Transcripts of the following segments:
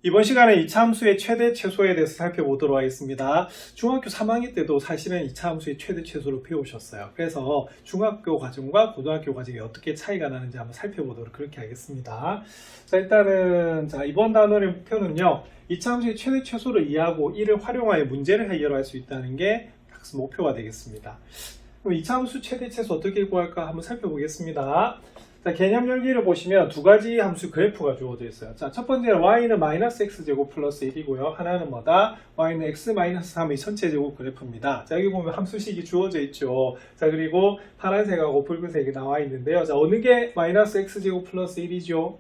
이번 시간에 이차함수의 최대 최소에 대해서 살펴보도록 하겠습니다. 중학교 3학년 때도 사실은 이차함수의 최대 최소를 배우셨어요. 그래서 중학교 과정과 고등학교 과정이 어떻게 차이가 나는지 한번 살펴보도록 그렇게 하겠습니다. 자, 일단은 이번 단원의 목표는요. 이차함수의 최대 최소를 이해하고 이를 활용하여 문제를 해결할 수 있다는 게 학습 목표가 되겠습니다. 그럼 이차함수 최대 최소 어떻게 구할까 한번 살펴보겠습니다. 자, 개념 열기를 보시면 두 가지 함수 그래프가 주어져 있어요. 자, 첫 번째는 y는 마이너스 x제곱 플러스 1이고요. 하나는 뭐다? y는 x 마이너스 3의 전체 제곱 그래프입니다. 자, 여기 보면 함수식이 주어져 있죠. 자, 그리고 파란색하고 붉은색이 나와 있는데요. 자, 어느 게 마이너스 x제곱 플러스 1이죠?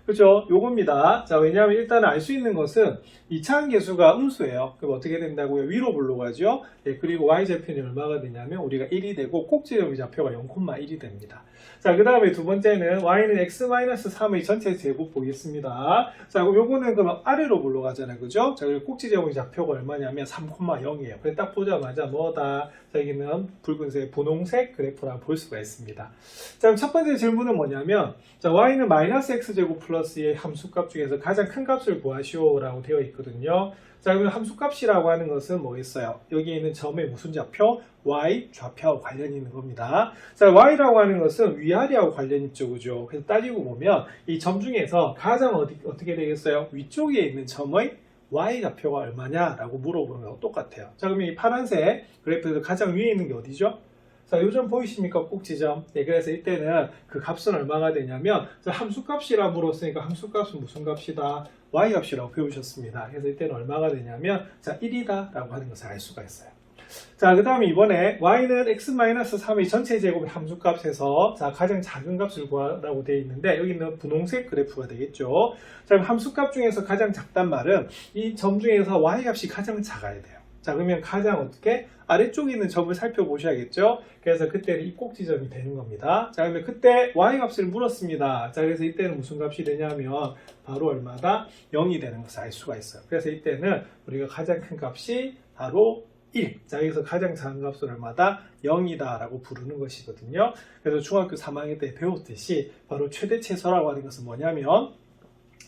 그죠? 요겁니다. 자, 왜냐하면 일단 알 수 있는 것은 이차함 계수가 음수예요. 그럼 어떻게 된다고요? 위로 불러가죠. 예, 그리고 y좌표는 얼마가 되냐면 우리가 1이 되고 꼭지점의 좌표가 0,1이 됩니다. 자, 그 다음에 두 번째는 y는 x-3의 전체 제곱 보겠습니다. 자, 그럼 요거는 그럼 아래로 불러가잖아요. 그죠? 자, 그리고 꼭지점의 좌표가 얼마냐면 3,0이에요. 그래서 딱 보자마자 뭐다? 자, 여기는 붉은색, 분홍색 그래프라고 볼 수가 있습니다. 자, 그럼 첫 번째 질문은 뭐냐면, 자, y는 마이너스 x제곱 플러스의 함수값 중에서 가장 큰 값을 구하시오 라고 되어 있거든요. 자, 그럼 함수값이라고 하는 것은 뭐겠어요? 여기에 있는 점의 무슨 좌표? y 좌표하고 관련이 있는 겁니다. 자, y라고 하는 것은 위아래하고 관련이 있죠. 그죠? 그래서 따지고 보면 이 점 중에서 가장 어떻게 되겠어요? 위쪽에 있는 점의 y 좌표가 얼마냐라고 물어보는 거랑 똑같아요. 자, 그러면 이 파란색 그래프에서 가장 위에 있는 게 어디죠? 자, 요점 보이십니까? 꼭지점. 네, 그래서 이때는 그 값은 얼마가 되냐면, 자, 함수값이라 물었으니까 함수값은 무슨 값이다? y값이라고 배우셨습니다. 그래서 이때는 얼마가 되냐면, 자, 1이다 라고 하는 것을 알 수가 있어요. 자, 그 다음에 이번에 y는 x-3의 전체 제곱의 함수값에서 자, 가장 작은 값을 구하라고 되어 있는데, 여기는 분홍색 그래프가 되겠죠. 자, 그럼 함수값 중에서 가장 작단 말은 이 점 중에서 y값이 가장 작아야 돼요. 자, 그러면 가장 어떻게? 아래쪽에 있는 점을 살펴보셔야겠죠? 그래서 그때는 이 꼭지점이 되는 겁니다. 자, 그러면 그때 y값을 물었습니다. 자, 그래서 이때는 무슨 값이 되냐면 바로 얼마다? 0이 되는 것을 알 수가 있어요. 그래서 이때는 우리가 가장 큰 값이 바로 1. 자, 여기서 가장 작은 값은 얼마다? 0이다 라고 부르는 것이거든요. 그래서 중학교 3학년 때 배웠듯이 바로 최대 최소라고 하는 것은 뭐냐면,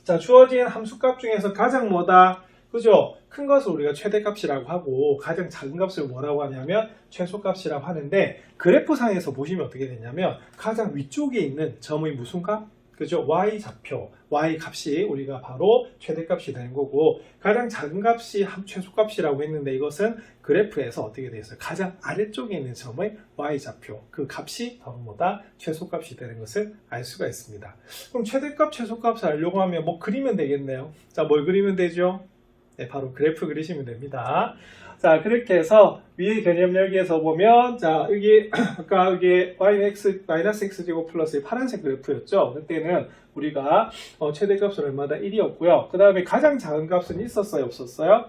자, 주어진 함수값 중에서 가장 뭐다? 그죠? 큰 것을 우리가 최대값이라고 하고 가장 작은 값을 뭐라고 하냐면 최소값이라고 하는데, 그래프상에서 보시면 어떻게 되냐면 가장 위쪽에 있는 점의 무슨 값? 그죠? y 좌표, y 값이 우리가 바로 최대값이 되는 거고, 가장 작은 값이 최소값이라고 했는데 이것은 그래프에서 어떻게 되어 있어요? 가장 아래쪽에 있는 점의 y 좌표, 그 값이 바로 뭐다? 최소값이 되는 것을 알 수가 있습니다. 그럼 최대값, 최소값을 알려고 하면 뭐 그리면 되겠네요. 자, 뭘 그리면 되죠? 네, 바로 그래프 그리시면 됩니다. 자, 그렇게 해서 위의 개념 열기에서 보면, 자, 여기 아까 여기 y는 x 마이너스 x제곱 플러스의 파란색 그래프였죠. 그때는 우리가 최대값은 얼마다 1이었고요. 그 다음에 가장 작은 값은 있었어요, 없었어요?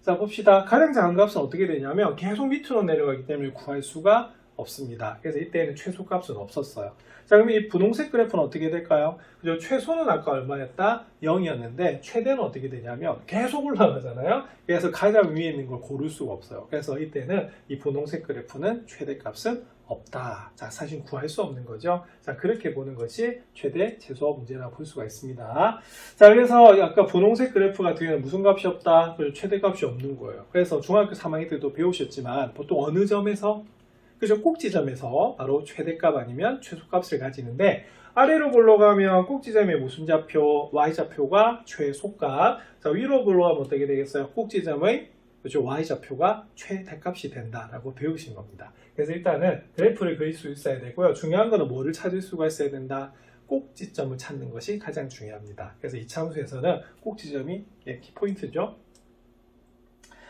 자, 봅시다. 가장 작은 값은 어떻게 되냐면 계속 밑으로 내려가기 때문에 구할 수가 없습니다. 그래서 이때는 최소값은 없었어요. 자, 그럼 이 분홍색 그래프는 어떻게 될까요? 그죠? 최소는 아까 얼마였다? 0이었는데 최대는 어떻게 되냐면 계속 올라가잖아요. 그래서 가장 위에 있는 걸 고를 수가 없어요. 그래서 이때는 이 분홍색 그래프는 최대값은 없다. 자, 사실 구할 수 없는 거죠. 자, 그렇게 보는 것이 최대 최소 문제라고 볼 수가 있습니다. 자, 그래서 아까 분홍색 그래프 같은 경우는 무슨 값이 없다? 그리고 최대값이 없는 거예요. 그래서 중학교 3학년 때도 배우셨지만 보통 어느 점에서? 그죠? 꼭지점에서 바로 최대값 아니면 최소값을 가지는데, 아래로 올라가면 꼭지점의 무슨 좌표? y좌표가 최소값. 자, 위로 올라가면 어떻게 되겠어요? 꼭지점의 그죠? y좌표가 최대값이 된다라고 배우신 겁니다. 그래서 일단은 그래프를 그릴 수 있어야 되고요. 중요한 거는 뭐를 찾을 수가 있어야 된다? 꼭지점을 찾는 것이 가장 중요합니다. 그래서 이차함수에서는 꼭지점이 키포인트죠.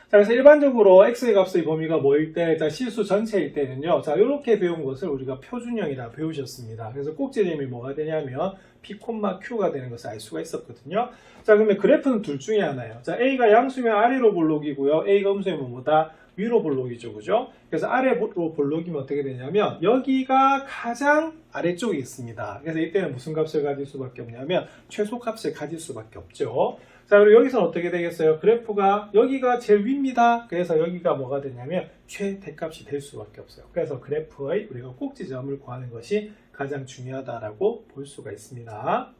자, 그래서 일반적으로 x의 값의 범위가 뭐일 때, 자, 실수 전체일 때는요, 자, 이렇게 배운 것을 우리가 표준형이라 배우셨습니다. 그래서 꼭지점이 뭐가 되냐면 p, q가 되는 것을 알 수가 있었거든요. 자, 그러면 그래프는 둘 중에 하나예요. 자, a가 양수면 아래로 볼록이고요, a가 음수면 뭐다? 위로 볼록이죠, 그죠? 그래서 아래로 볼록이면 어떻게 되냐면 여기가 가장 아래쪽에 있습니다. 그래서 이때는 무슨 값을 가질 수밖에 없냐면 최소값을 가질 수밖에 없죠. 자, 그리고 여기서는 어떻게 되겠어요? 그래프가 여기가 제일 위입니다. 그래서 여기가 뭐가 되냐면 최대값이 될 수밖에 없어요. 그래서 그래프의 우리가 꼭지점을 구하는 것이 가장 중요하다라고 볼 수가 있습니다.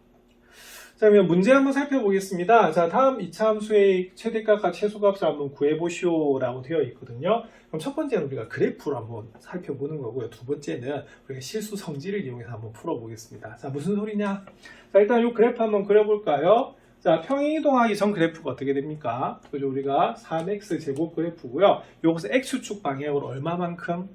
자, 그러면 문제 한번 살펴보겠습니다. 자, 다음 이차함수의 최대값과 최소값을 한번 구해보시오라고 되어 있거든요. 그럼 첫 번째는 우리가 그래프로 한번 살펴보는 거고요. 두 번째는 우리가 실수 성질을 이용해서 한번 풀어보겠습니다. 자, 무슨 소리냐? 자, 일단 이 그래프 한번 그려볼까요? 자, 평행이동하기 전 그래프가 어떻게 됩니까? 그죠? 우리가 3x 제곱 그래프고요. 여기서 x축 방향으로 얼마만큼?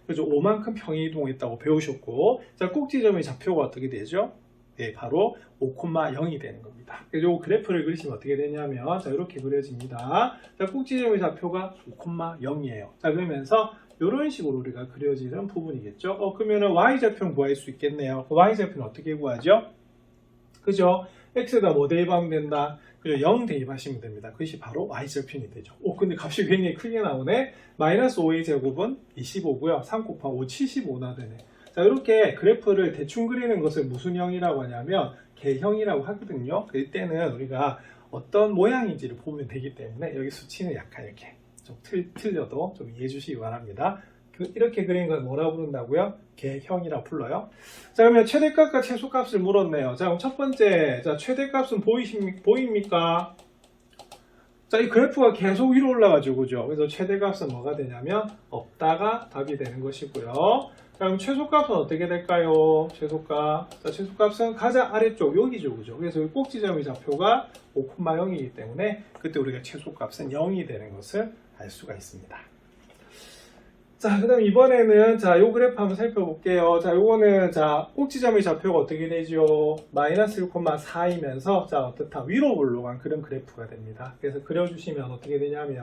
그죠? 5만큼 평행이동했다고 배우셨고, 자, 꼭지점의 좌표가 어떻게 되죠? 네, 바로 5,0이 되는 겁니다. 그래서 이 그래프를 그리시면 어떻게 되냐면, 자, 이렇게 그려집니다. 자, 꼭지점의 좌표가 5,0이에요. 자, 그러면서 이런 식으로 우리가 그려지는 부분이겠죠. 그러면은 y좌표는 구할 수 있겠네요. y좌표는 어떻게 구하죠? 그죠? x가 뭐 대입하면 그죠? 0 대입하시면 됩니다. 그것이 바로 y절편이 되죠. 근데 값이 굉장히 크게 나오네. 마이너스 5의 제곱은 25고요. 3 곱하기 5, 75나 되네. 자, 이렇게 그래프를 대충 그리는 것을 무슨 형이라고 하냐면 개형이라고 하거든요. 이때는 우리가 어떤 모양인지를 보면 되기 때문에 여기 수치는 약간 이렇게 좀 틀려도 좀 이해해 주시기 바랍니다. 이렇게 그린 걸 뭐라고 부른다고요? 개형이라고 불러요. 자, 그러면 최대값과 최소값을 물었네요. 자, 그럼 첫 번째, 자, 최대값은 보입니까? 자, 이 그래프가 계속 위로 올라가죠, 그죠? 그래서 최대값은 뭐가 되냐면 없다가 답이 되는 것이고요. 그럼 최소값은 어떻게 될까요? 최소값. 자, 최소값은 가장 아래쪽 여기죠, 그죠? 그래서 이 꼭지점의 좌표가 5,0이기 때문에 그때 우리가 최소값은 0이 되는 것을 알 수가 있습니다. 자, 그 다음 이번에는 자, 요 그래프 한번 살펴볼게요. 자, 요거는 자, 꼭지점의 좌표가 어떻게 되죠? 마이너스 1,4이면서 자, 어떻다? 위로 올라간 그런 그래프가 됩니다. 그래서 그려주시면 어떻게 되냐면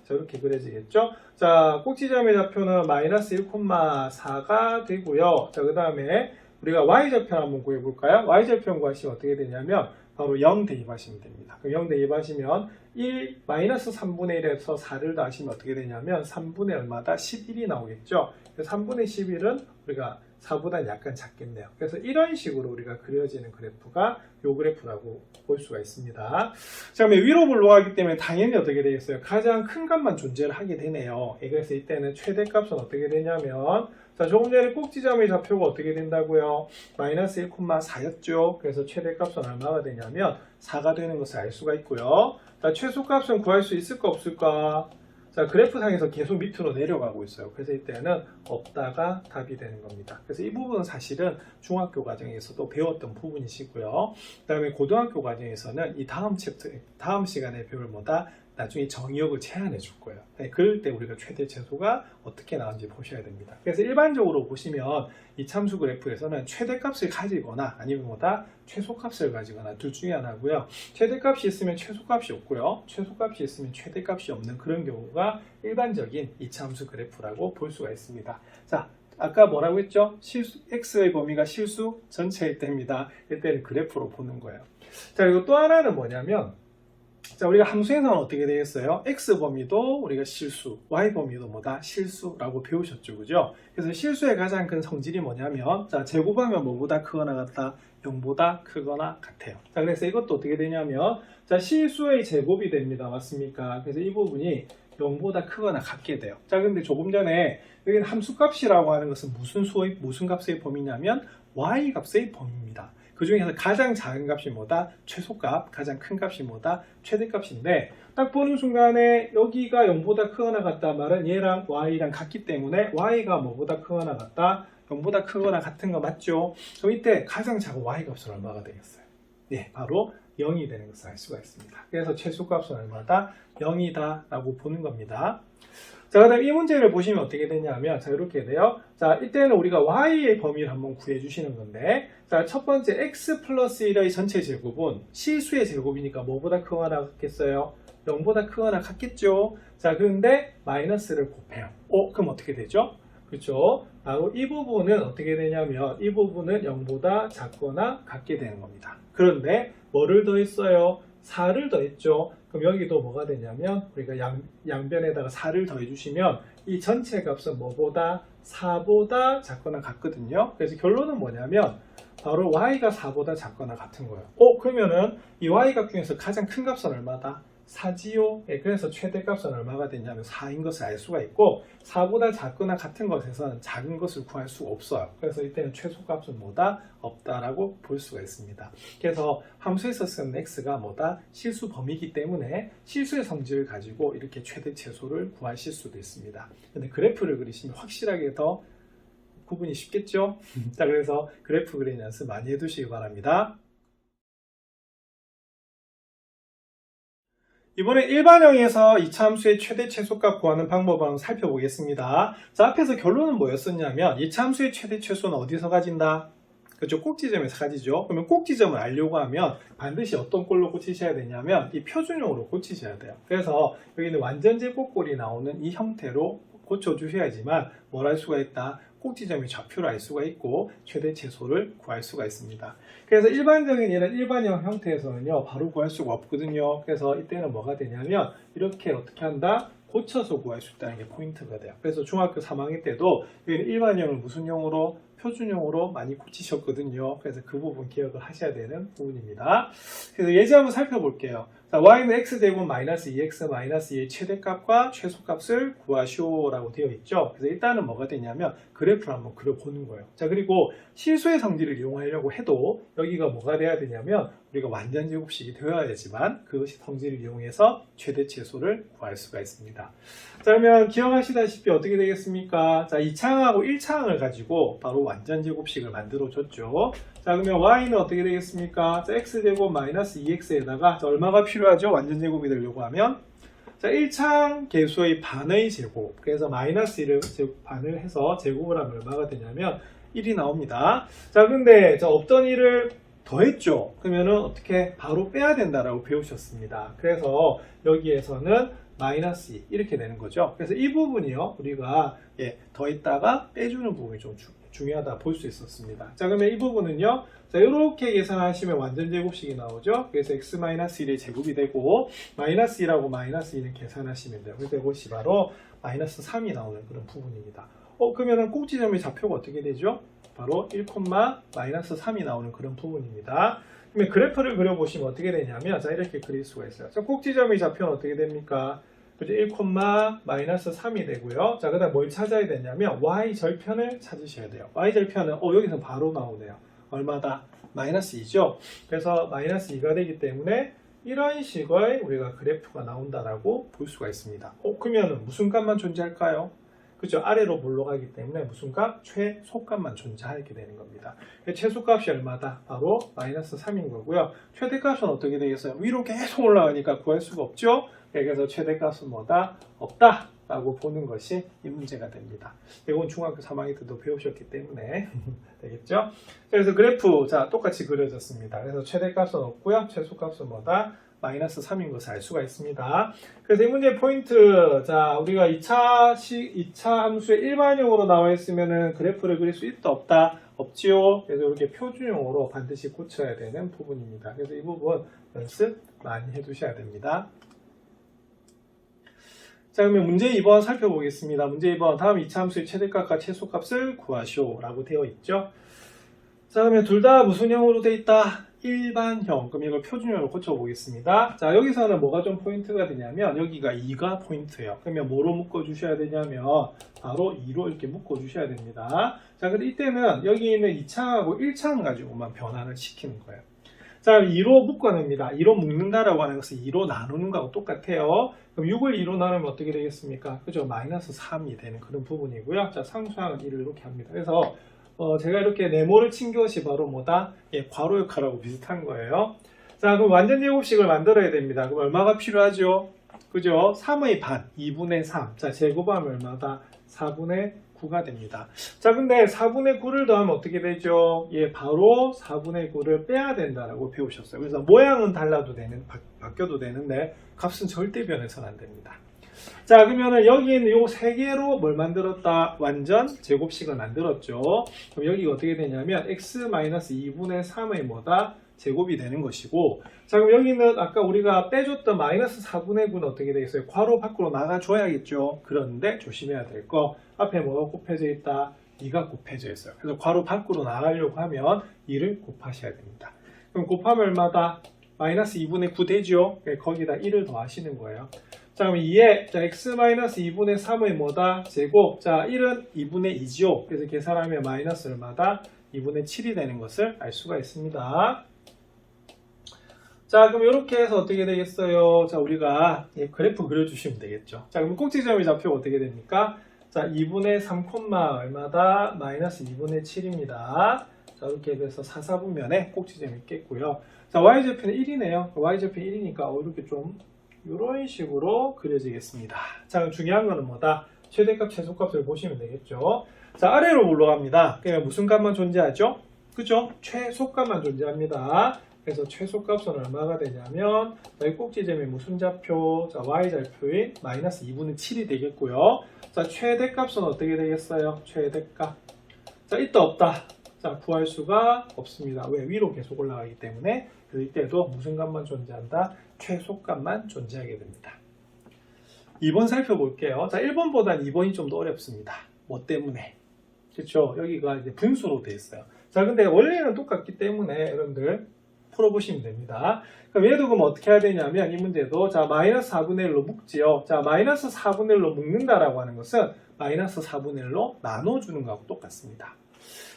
자, 이렇게 그려지겠죠? 자, 꼭지점의 좌표는 마이너스 1,4가 되고요. 자, 그 다음에 우리가 y좌표 한번 구해볼까요? y좌표 구하시면 어떻게 되냐면 바로 0 대입하시면 됩니다. 그럼 0 대입하시면 1 마이너스 3분의 1에서 4를 더하시면 어떻게 되냐면 3분의 얼마다? 11이 나오겠죠. 그래서 3분의 11은 우리가 4보다 약간 작겠네요. 그래서 이런 식으로 우리가 그려지는 그래프가 요 그래프라고 볼 수가 있습니다. 자, 그러면 위로 올라가기 때문에 당연히 어떻게 되겠어요? 가장 큰 값만 존재를 하게 되네요. 그래서 이때는 최대값은 어떻게 되냐면 자, 조금 전에 꼭지점의 좌표가 어떻게 된다고요? 마이너스 1,4였죠. 그래서 최대값은 얼마가 되냐면 4가 되는 것을 알 수가 있고요. 자, 최소값은 구할 수 있을까 없을까? 자, 그래프상에서 계속 밑으로 내려가고 있어요. 그래서 이때는 없다가 답이 되는 겁니다. 그래서 이 부분은 사실은 중학교 과정에서도 배웠던 부분이시고요. 그 다음에 고등학교 과정에서는 이 다음 시간에 배울 뭐다? 나중에 정의역을 제안해 줄 거예요. 그럴 때 우리가 최대 최소가 어떻게 나오는지 보셔야 됩니다. 그래서 일반적으로 보시면 이 참수 그래프에서는 최대값을 가지거나 아니면 뭐다 최소값을 가지거나 둘 중에 하나고요. 최대값이 있으면 최소값이 없고요. 최소값이 있으면 최대값이 없는 그런 경우가 일반적인 이 참수 그래프라고 볼 수가 있습니다. 자, 아까 뭐라고 했죠? x의 범위가 실수 전체일 때입니다. 이때는 그래프로 보는 거예요. 자, 그리고 또 하나는 뭐냐면 자, 우리가 함수에서는 어떻게 되겠어요? x 범위도 우리가 실수, y 범위도 뭐다? 실수라고 배우셨죠, 그죠? 그래서 실수의 가장 큰 성질이 뭐냐면 자, 제곱하면 뭐보다 크거나 같다? 0보다 크거나 같아요. 자, 그래서 이것도 어떻게 되냐면 자, 실수의 제곱이 됩니다. 맞습니까? 그래서 이 부분이 0보다 크거나 같게 돼요. 자, 근데 조금 전에 여기는 함수값이라고 하는 것은 무슨 값의 범위냐면 y 값의 범위입니다. 그 중에서 가장 작은 값이 뭐다? 최소값, 가장 큰 값이 뭐다? 최대값인데 딱 보는 순간에 여기가 0보다 크거나 같다 말은 얘랑 y랑 같기 때문에 y가 뭐보다 크거나 같다? 0보다 크거나 같은 거 맞죠? 그럼 이때 가장 작은 y 값은 얼마가 되겠어요? 네, 바로 0이 되는 것을 알 수가 있습니다. 그래서 최소값은 얼마다? 0이다 라고 보는 겁니다. 자, 그 다음 이 문제를 보시면 어떻게 되냐면 자, 이렇게 돼요. 자, 이때는 우리가 y의 범위를 한번 구해 주시는 건데 자, 첫 번째 x 플러스 1의 전체 제곱은 실수의 제곱이니까 뭐보다 크거나 같겠어요? 0보다 크거나 같겠죠? 자, 그런데 마이너스를 곱해요. 그럼 어떻게 되죠? 그렇죠? 바로 이 부분은 어떻게 되냐면 이 부분은 0보다 작거나 같게 되는 겁니다. 그런데 뭐를 더했어요? 4를 더했죠. 그럼 여기도 뭐가 되냐면 우리가 양변에다가 4를 더해주시면 이 전체 값은 뭐보다 4보다 작거나 같거든요. 그래서 결론은 뭐냐면 바로 y가 4보다 작거나 같은 거예요. 그러면은 이 y 값 중에서 가장 큰 값은 얼마다? 4지요? 예, 그래서 최대값은 얼마가 되냐면 4인 것을 알 수가 있고 4보다 작거나 같은 것에서는 작은 것을 구할 수가 없어요. 그래서 이때는 최소값은 뭐다? 없다라고 볼 수가 있습니다. 그래서 함수에서 쓰는 x가 뭐다? 실수 범위이기 때문에 실수의 성질을 가지고 이렇게 최대 최소를 구하실 수도 있습니다. 근데 그래프를 그리시면 확실하게 더 구분이 쉽겠죠? 자, 그래서 그래프 그리는 연습 많이 해두시기 바랍니다. 이번에 일반형에서 이차함수의 최대 최소값 구하는 방법을 한번 살펴보겠습니다. 자, 앞에서 결론은 뭐였었냐면 이차함수의 최대 최소는 어디서 가진다? 그렇죠? 꼭지점에서 가지죠. 그러면 꼭지점을 알려고 하면 반드시 어떤 꼴로 고치셔야 되냐면 이 표준형으로 고치셔야 돼요. 그래서 여기는 완전 제곱꼴이 나오는 이 형태로 고쳐주셔야지만 뭘 할 수가 있다? 꼭지점의 좌표를 알 수가 있고 최대 최소를 구할 수가 있습니다. 그래서 일반적인 이런 일반형 형태에서는요 바로 구할 수가 없거든요. 그래서 이때는 뭐가 되냐면 이렇게 어떻게 한다? 고쳐서 구할 수 있다는 게 포인트가 돼요. 그래서 중학교 3학년 때도 일반형을 무슨 형으로? 표준형으로 많이 고치셨거든요. 그래서 그 부분 기억을 하셔야 되는 부분입니다. 그래서 예제 한번 살펴볼게요. 자, y는 x제곱 마이너스 2x 마이너스 2의 최대값과 최소값을 구하시오라고 되어 있죠. 그래서 일단은 뭐가 되냐면 그래프를 한번 그려보는 거예요. 자, 그리고 실수의 성질을 이용하려고 해도 여기가 뭐가 돼야 되냐면 우리가 완전 제곱식이 되어야 되지만 그 성질을 이용해서 최대 최소를 구할 수가 있습니다. 자, 그러면 기억하시다시피 어떻게 되겠습니까? 자, 2차항하고 1차항을 가지고 바로 완전 제곱식을 만들어 줬죠. 자, 그러면 y는 어떻게 되겠습니까? 자, x제곱 마이너스 2x에다가 얼마가 필요하죠? 완전 제곱이 되려고 하면 자, 1차항 계수의 반의 제곱. 그래서 마이너스 1을 반을 해서 제곱을 하면 얼마가 되냐면 1이 나옵니다. 자, 근데 없던 1을 더했죠. 그러면은 어떻게 바로 빼야 된다라고 배우셨습니다. 그래서 여기에서는 마이너스 2 이렇게 되는 거죠. 그래서 이 부분이요 우리가 더했다가 빼주는 부분이 좀 중요하다 볼 수 있었습니다. 자, 그러면 이 부분은요 자, 이렇게 계산하시면 완전 제곱식이 나오죠. 그래서 x-1의 제곱이 되고 마이너스 2라고 마이너스 2는 계산하시면 돼요. 그래서 이것이 바로 마이너스 3이 나오는 그런 부분입니다. 그러면은 꼭지점의 좌표가 어떻게 되죠? 바로 1, 마이너스 3이 나오는 그런 부분입니다. 그러면 그래프를 그려보시면 어떻게 되냐면 자, 이렇게 그릴 수가 있어요. 자, 꼭지점의 좌표는 어떻게 됩니까? 1, 마이너스 3이 되고요. 자, 그 다음 뭘 찾아야 되냐면 y절편을 찾으셔야 돼요. y절편은 여기서 바로 나오네요. 얼마다? 마이너스 2죠. 그래서 마이너스 2가 되기 때문에 이런 식의 우리가 그래프가 나온다라고 볼 수가 있습니다. 그러면 무슨 값만 존재할까요? 그죠? 아래로 물러가기 때문에 무슨 값? 최소값만 존재하게 되는 겁니다. 최소값이 얼마다? 바로 마이너스 3인 거고요. 최대값은 어떻게 되겠어요? 위로 계속 올라가니까 구할 수가 없죠? 그래서 최대값은 뭐다? 없다! 라고 보는 것이 이 문제가 됩니다. 이건 중학교 3학년 때도 배우셨기 때문에 되겠죠? 그래서 그래프 자 똑같이 그려졌습니다. 그래서 최대값은 없고요. 최소값은 뭐다? 마이너스 3인 것을 알 수가 있습니다. 그래서 이 문제의 포인트, 자, 우리가 2차 함수의 일반형으로 나와 있으면은 그래프를 그릴 수 있다, 없다? 없지요? 그래서 이렇게 표준형으로 반드시 고쳐야 되는 부분입니다. 그래서 이 부분 연습 많이 해두셔야 됩니다. 자, 그러면 문제 2번 살펴보겠습니다. 문제 2번, 다음 2차 함수의 최대값과 최소값을 구하시오 라고 되어 있죠. 자, 그러면 둘 다 무슨 형으로 되어 있다? 일반형. 그럼 이걸 표준형으로 고쳐보겠습니다. 자, 여기서는 뭐가 좀 포인트가 되냐면 여기가 2가 포인트예요. 그러면 뭐로 묶어주셔야 되냐면 바로 2로 이렇게 묶어주셔야 됩니다. 자, 근데 이때는 여기 있는 2차하고 1차항 가지고만 변환을 시키는 거예요. 자, 2로 묶어냅니다. 2로 묶는다라고 하는 것은 2로 나누는 거하고 똑같아요. 그럼 6을 2로 나누면 어떻게 되겠습니까? 그죠? 마이너스 3이 되는 그런 부분이고요. 자, 상수항은 1을 이렇게 합니다. 그래서 제가 이렇게 네모를 친 것이 바로 뭐다? 괄호 역할하고 비슷한 거예요. 자, 그럼 완전 제곱식을 만들어야 됩니다. 그럼 얼마가 필요하죠? 그죠? 3의 반, 2분의 3. 자, 제곱하면 얼마다? 4분의 9가 됩니다. 자, 근데 4분의 9를 더하면 어떻게 되죠? 바로 4분의 9를 빼야 된다라고 배우셨어요. 그래서 모양은 달라도 바뀌어도 되는데 값은 절대 변해서는 안 됩니다. 자, 그러면은 여기 있는 요 세 개로 뭘 만들었다? 완전 제곱식을 만들었죠. 그럼 여기가 어떻게 되냐면 x-2분의 3의 뭐다? 제곱이 되는 것이고, 자, 그럼 여기는 아까 우리가 빼줬던 마이너스 4분의 9는 어떻게 되겠어요? 괄호 밖으로 나가줘야겠죠. 그런데 조심해야 될 거, 앞에 뭐가 곱해져 있다? 2가 곱해져 있어요. 그래서 괄호 밖으로 나가려고 하면 2를 곱하셔야 됩니다. 그럼 곱하면 얼마다? 마이너스 2분의 9 되죠? 거기다 1을 더하시는 거예요. 자, 그럼 2에 자, x-2분의 3의 뭐다? 제곱. 자, 1은 2분의 2지요. 그래서 계산하면 마이너스 얼마다? 2분의 7이 되는 것을 알 수가 있습니다. 자, 그럼 이렇게 해서 어떻게 되겠어요? 자, 우리가 그래프 그려주시면 되겠죠. 자, 그럼 꼭지점의 좌표가 어떻게 됩니까? 자, 2분의 3, 얼마다? 마이너스 2분의 7입니다. 자, 이렇게 돼서 4, 4분면에 꼭지점이 있겠고요. 자, y좌표는 1이네요. y좌표 1이니까 이렇게 좀 이런 식으로 그려지겠습니다. 자, 그럼 중요한 거는 뭐다? 최대값, 최소값을 보시면 되겠죠. 자, 아래로 올라갑니다. 그러면 무슨 값만 존재하죠? 그죠? 최소값만 존재합니다. 그래서 최소값은 얼마가 되냐면 이 꼭지점이 무슨 좌표? 자, y좌표인 마이너스 2분의 7이 되겠고요. 자, 최대값은 어떻게 되겠어요? 최대값. 자, 있다 없다. 자, 구할 수가 없습니다. 왜? 위로 계속 올라가기 때문에. 그래서 이때도 무슨 값만 존재한다? 최소값만 존재하게 됩니다. 2번 살펴볼게요. 자, 1번보단 2번이 좀 더 어렵습니다. 뭐 때문에? 그렇죠? 여기가 이제 분수로 되어 있어요. 자, 근데 원래는 똑같기 때문에 여러분들 풀어보시면 됩니다. 그럼 얘도 그럼 어떻게 해야 되냐면 이 문제도 자, 마이너스 4분의 1로 묶지요. 자, 마이너스 4분의 1로 묶는다라고 하는 것은 마이너스 4분의 1로 나눠주는 거하고 똑같습니다.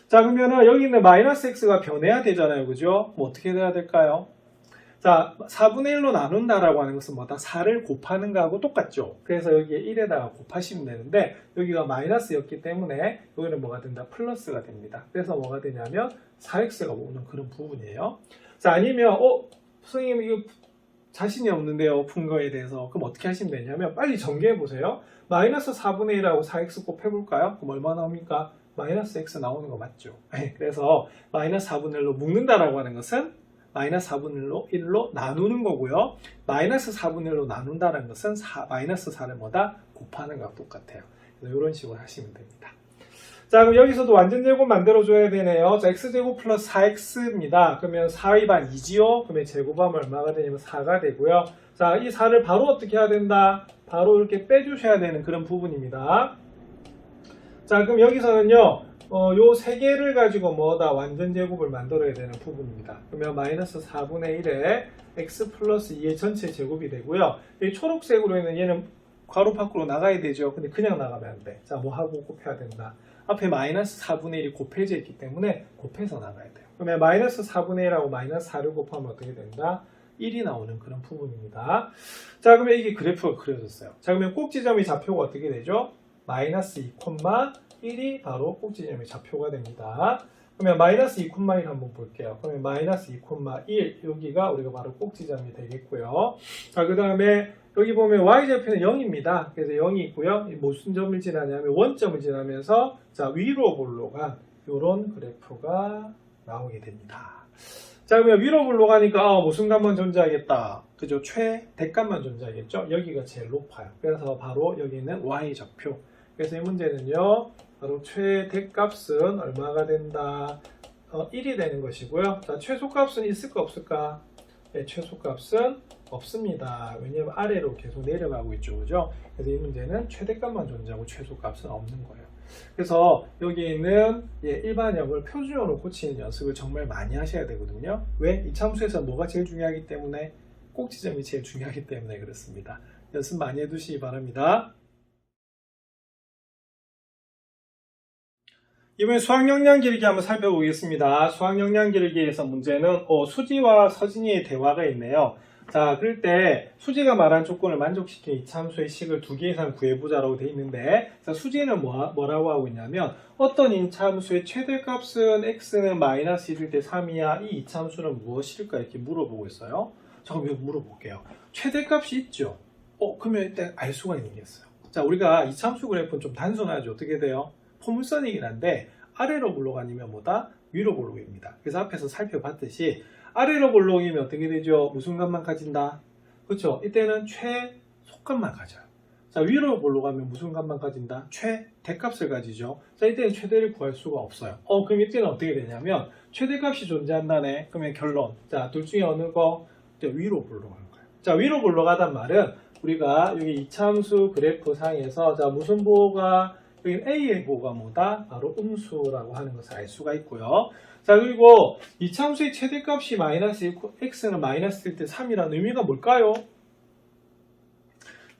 자, 그러면은 여기 있는 마이너스 x가 변해야 되잖아요. 그죠? 뭐 어떻게 돼야 될까요? 자, 4분의 1로 나눈다라고 하는 것은 뭐다? 4를 곱하는 거하고 똑같죠. 그래서 여기에 1에다가 곱하시면 되는데 여기가 마이너스였기 때문에 여기는 뭐가 된다? 플러스가 됩니다. 그래서 뭐가 되냐면 4x가 오는 그런 부분이에요. 자, 아니면 선생님 이거 자신이 없는데요. 푼 거에 대해서. 그럼 어떻게 하시면 되냐면 빨리 전개해 보세요. 마이너스 4분의 1하고 4x 곱해볼까요? 그럼 얼마 나옵니까? 마이너스 x 나오는 거 맞죠? 그래서 마이너스 4분의 1로 묶는다라고 하는 것은 마이너스 4분의 1로 나누는 거고요. 마이너스 4분의 1로 나눈다는 것은 마이너스 4를 뭐다? 곱하는 거와 똑같아요. 그래서 이런 식으로 하시면 됩니다. 자, 그럼 여기서도 완전제곱 만들어줘야 되네요. 자, x제곱 플러스 4x입니다. 그러면 4의 반 2지요? 그러면 제곱하면 얼마가 되냐면 4가 되고요. 자, 이 4를 바로 어떻게 해야 된다? 바로 이렇게 빼주셔야 되는 그런 부분입니다. 자, 그럼 여기서는요, 요 세 개를 가지고 뭐다? 완전제곱을 만들어야 되는 부분입니다. 그러면 마이너스 4분의 1에 x 플러스 2의 전체 제곱이 되고요. 이 초록색으로 있는 얘는 괄호 밖으로 나가야 되죠. 근데 그냥 나가면 안 돼. 자, 뭐 하고 곱해야 된다? 앞에 마이너스 4분의 1이 곱해져 있기 때문에 곱해서 나가야 돼요. 그러면 마이너스 4분의 1하고 마이너스 4를 곱하면 어떻게 된다? 1이 나오는 그런 부분입니다. 자, 그러면 이게 그래프가 그려졌어요. 자, 그러면 꼭지점의 좌표가 어떻게 되죠? 마이너스 2,1이 바로 꼭지점의 좌표가 됩니다. 그러면 마이너스 2,1 한번 볼게요. 그러면 마이너스 2,1 여기가 우리가 바로 꼭지점이 되겠고요. 자, 그 다음에 여기 보면 y좌표는 0입니다. 그래서 0이 있고요. 무슨 점을 지나냐면 원점을 지나면서 자, 위로 볼록한 이런 그래프가 나오게 됩니다. 자, 그러면 위로 볼록하니까 무슨 값만 존재하겠다. 그죠? 최대값만 존재하겠죠? 여기가 제일 높아요. 그래서 바로 여기는 y좌표. 그래서 이 문제는요, 바로 최대값은 얼마가 된다? 1이 되는 것이고요. 자, 최소값은 있을까 없을까? 네, 최소값은 없습니다. 왜냐하면 아래로 계속 내려가고 있죠. 그죠? 그래서 이 문제는 최대값만 존재하고 최소값은 없는 거예요. 그래서 여기 있는 일반형을 표준형으로 고치는 연습을 정말 많이 하셔야 되거든요. 왜? 이 참수에서 뭐가 제일 중요하기 때문에 꼭지점이 제일 중요하기 때문에 그렇습니다. 연습 많이 해두시기 바랍니다. 이번에 수학역량 기르기 한번 살펴보겠습니다. 수학역량 기르기에서 문제는 수지와 서진이의 대화가 있네요. 자, 그럴 때 수지가 말한 조건을 만족시킨 이차함수의 식을 2개 이상 구해보자라고 되어 있는데, 자, 수지는 뭐라고 하고 있냐면 어떤 이차함수의 최대값은 x는 마이너스 1일 때 3이야. 이 이차함수는 무엇일까? 이렇게 물어보고 있어요. 자, 그럼 이거 물어볼게요. 최대값이 있죠? 그러면 일단 알 수가 있는 게 있어요. 자, 우리가 이차함수 그래프는 좀 단순하죠. 어떻게 돼요? 포물선이긴 한데 아래로 볼록아니면 뭐다? 위로 볼록입니다. 그래서 앞에서 살펴봤듯이 아래로 볼록이면 어떻게 되죠? 무슨 값만 가진다? 그렇죠? 이때는 최소값만 가져요. 자, 위로 볼록하면 무슨 값만 가진다? 최대값을 가지죠. 자, 이때는 최대를 구할 수가 없어요. 그럼 이때는 어떻게 되냐면 최대값이 존재한다네. 그러면 결론. 자, 둘 중에 어느 거? 위로 볼록하는 거예요. 자, 위로 볼록하단 말은 우리가 여기 이차함수 그래프 상에서 자, 무슨 부호가 여기 A의 곱가 뭐다? 바로 음수라고 하는 것을 알 수가 있고요. 자, 그리고 이차함수의 최대값이 마이너스 1, x는 마이너스 1 때 3이라는 의미가 뭘까요?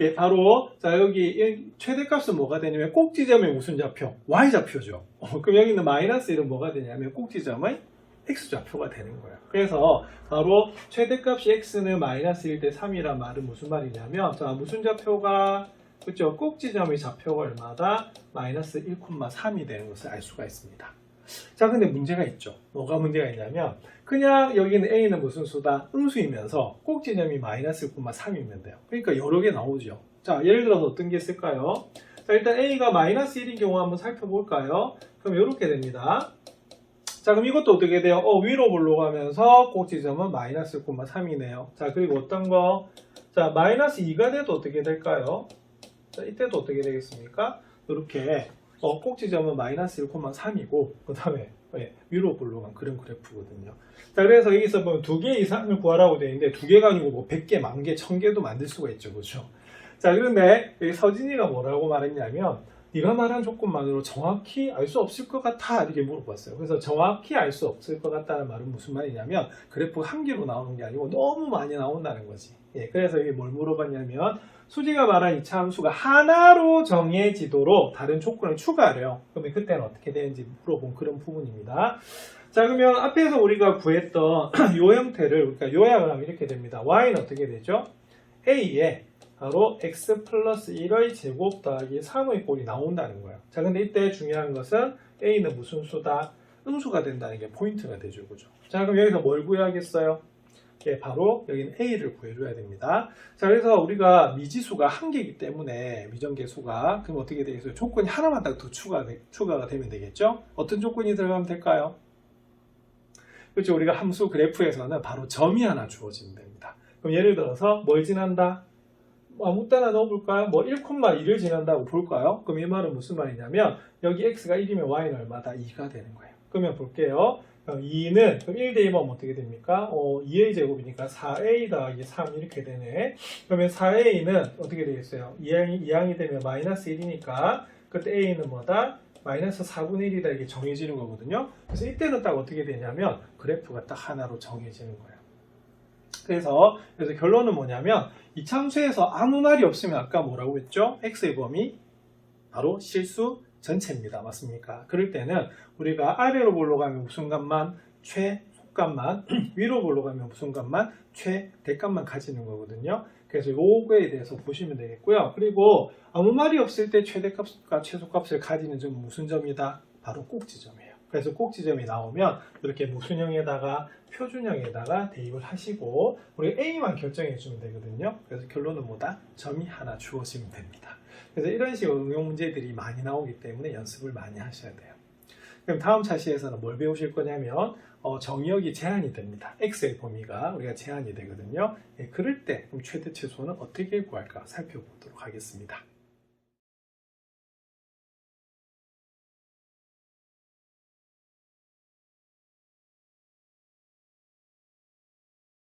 예, 바로 자 여기 최대값은 뭐가 되냐면 꼭지점의 무슨 좌표? y좌표죠. 그럼 여기 있는 마이너스 1은 뭐가 되냐면 꼭지점의 x좌표가 되는 거예요. 그래서 바로 최대값이 x는 마이너스 1 대 3이란 말은 무슨 말이냐면 자 무슨 좌표가 그렇죠? 꼭지점의 좌표가 얼마다? 마이너스 1,3이 되는 것을 알 수가 있습니다. 자, 근데 문제가 있죠. 뭐가 문제가 있냐면 그냥 여기는 a는 무슨 수다? 음수이면서 꼭지점이 마이너스 1,3이면 돼요. 그러니까 여러 개 나오죠. 자, 예를 들어서 어떤 게 있을까요? 자, 일단 a가 마이너스 1인 경우 한번 살펴볼까요? 그럼 이렇게 됩니다. 자, 그럼 이것도 어떻게 돼요? 위로 올라가면서 꼭지점은 마이너스 1,3이네요. 자, 그리고 어떤 거? 자, 마이너스 2가 돼도 어떻게 될까요? 자, 이때도 어떻게 되겠습니까? 이렇게 꼭지점은 마이너스 1,3이고 그 다음에 위로 올라간 그런 그래프거든요. 자, 그래서 여기서 보면 2개 이상을 구하라고 되어 있는데 2개가 아니고 뭐 100개, 1000개, 1000개도 만들 수가 있죠. 그렇죠? 자, 그런데 여기 서진이가 뭐라고 말했냐면 네가 말한 조건만으로 정확히 알 수 없을 것 같아 이렇게 물어봤어요. 그래서 정확히 알 수 없을 것 같다는 말은 무슨 말이냐면 그래프 한 개로 나오는 게 아니고 너무 많이 나온다는 거지. 예, 그래서 이게 뭘 물어봤냐면 수지가 말한 이차 함수가 하나로 정해지도록 다른 조건을 추가해요. 그러면 그때는 어떻게 되는지 물어본 그런 부분입니다. 자, 그러면 앞에서 우리가 구했던 요 형태를 우리가 요약을 하면 이렇게 됩니다. y는 어떻게 되죠? a에 바로 x 플러스 1의 제곱 더하기 3의 꼴이 나온다는 거예요. 자, 근데 이때 중요한 것은 a는 무슨 수다? 음수가 된다는 게 포인트가 되죠. 그죠? 자, 그럼 여기서 뭘 구해야겠어요? 예, 바로 여기는 a를 구해줘야 됩니다. 자, 그래서 우리가 미지수가 한 개이기 때문에 미정계수가 그럼 어떻게 되겠어요? 조건이 하나만 딱 더 추가가 되면 되겠죠? 어떤 조건이 들어가면 될까요? 그렇죠? 우리가 함수 그래프에서는 바로 점이 하나 주어지면 됩니다. 그럼 예를 들어서 뭘 지난다? 아무 때나 넣어볼까요? 뭐 1,2를 지난다고 볼까요? 그럼 이 말은 무슨 말이냐면 여기 x가 1이면 y는 얼마다? 2가 되는 거예요. 그러면 볼게요. 그럼 2는 그럼 1 대입하면 어떻게 됩니까? 2a 제곱이니까 4a 더하기 3 이렇게 되네. 그러면 4a는 어떻게 되겠어요? 2항이 되면 마이너스 1이니까 그때 a는 뭐다? 마이너스 4분의 1이다 이렇게 정해지는 거거든요. 그래서 이때는 딱 어떻게 되냐면 그래프가 딱 하나로 정해지는 거예요. 그래서 결론은 뭐냐면 이 참수에서 아무 말이 없으면 아까 뭐라고 했죠? x의 범위 바로 실수 전체입니다. 맞습니까? 그럴 때는 우리가 아래로 올라가면 무슨 값만? 최소값만 위로 올라가면 무슨 값만? 최대값만 가지는 거거든요. 그래서 요거에 대해서 보시면 되겠고요. 그리고 아무 말이 없을 때 최대값과 최소값을 가지는 점은 무슨 점이다? 바로 꼭지점이에요. 그래서 꼭지점이 나오면 이렇게 무순형에다가 표준형에다가 대입을 하시고 우리 A만 결정해 주면 되거든요. 그래서 결론은 뭐다? 점이 하나 주어지면 됩니다. 그래서 이런 식으로 응용 문제들이 많이 나오기 때문에 연습을 많이 하셔야 돼요. 그럼 다음 차시에서는 뭘 배우실 거냐면 정의역이 제한이 됩니다. x의 범위가 우리가 제한이 되거든요. 예, 그럴 때 그럼 최대 최소는 어떻게 구할까 살펴보도록 하겠습니다.